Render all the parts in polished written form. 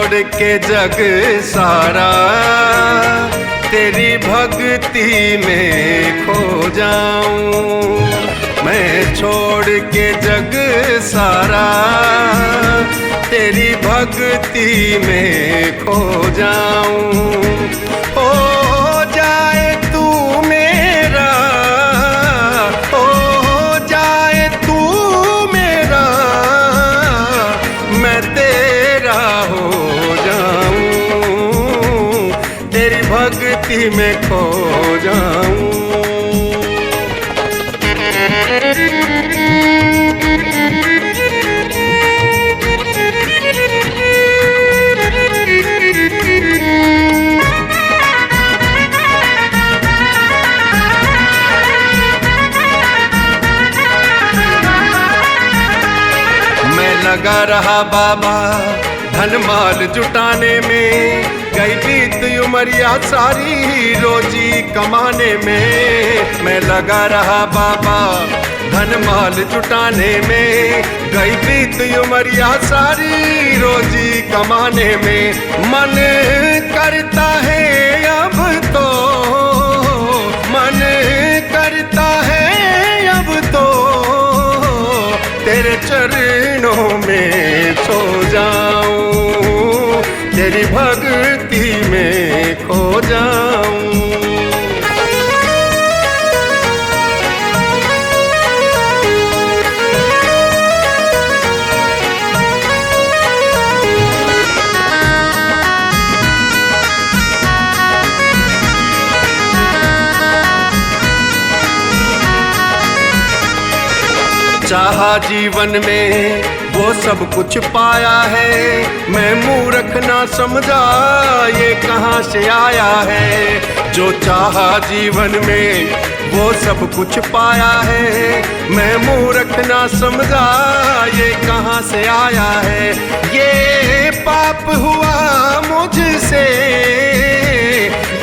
छोड़ के जग सारा तेरी भक्ति में खो जाऊं। मैं छोड़ के जग सारा तेरी भक्ति में खो जाऊं। हो जाए तू मेरा, हो जाए तू मेरा, मैं तेरा हो जाऊं, तेरी भक्ति में खो जाऊं। लगा रहा बाबा धन माल जुटाने में, गई बीत उमरिया सारी रोजी कमाने में। मैं लगा रहा बाबा धन माल जुटाने में, गई बीत उमरिया सारी रोजी कमाने में। मन करता है अब तो, मन करता है अब तो तेरे चरणों में सो जाऊं, तेरी भक्ति में खो जाऊं। चाहा जीवन में वो सब कुछ पाया है, मैं मूर्ख ना समझा ये कहाँ से आया है। जो चाहा जीवन में वो सब कुछ पाया है, मैं मूर्ख ना समझा ये कहाँ से आया है। ये पाप हुआ मुझसे,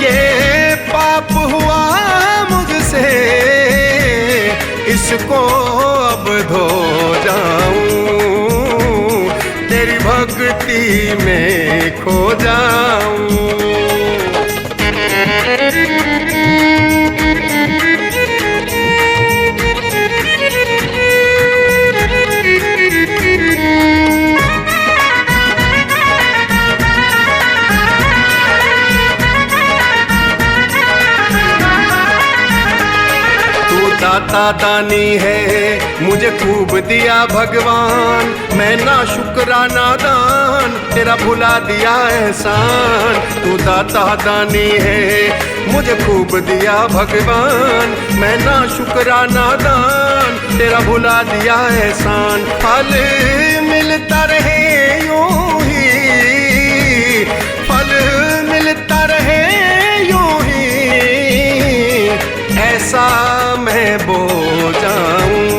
ये पाप हुआ मुझसे, इसको अब धो जाऊं, तेरी भक्ति में खो जाऊं। दाता दानी है मुझे खूब दिया भगवान, मैं ना शुक्राना दान तेरा भुला दिया एहसान। तू दाता दानी है मुझे खूब दिया भगवान, मैं ना शुक्राना दान तेरा भुला दिया एहसान। फल मिलता रहे यूं ही, फल मिलता रहे यूं ही, ऐसा मैं बो जाऊं,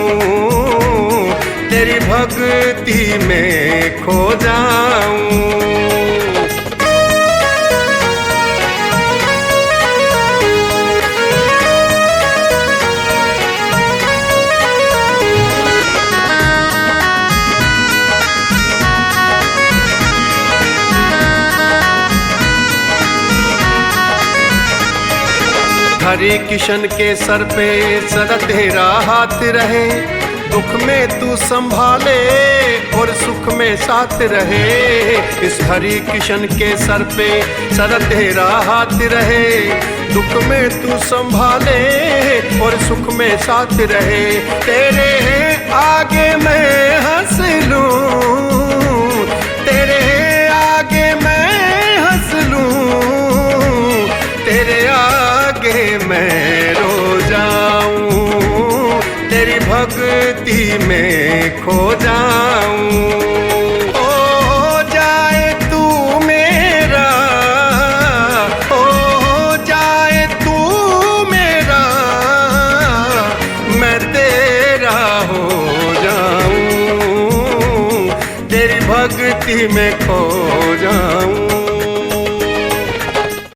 तेरी भक्ति में खो जाऊं। हरे किशन के सर पे सदा तेरा हाथ रहे, दुख में तू संभाले और सुख में साथ रहे। इस हरि किशन के सर पे सदा तेरा हाथ रहे, दुख में तू संभाले और सुख में साथ रहे। तेरे आगे मैं हंस लूं, तेरे आगे मैं हंस लूं, तेरे आगे मैं रो जाऊं, तेरी भक्ति में खो जाऊं। हो जाए तू मेरा, हो जाए तू मेरा, मैं तेरा हो जाऊं, तेरी भक्ति में खो जाऊं।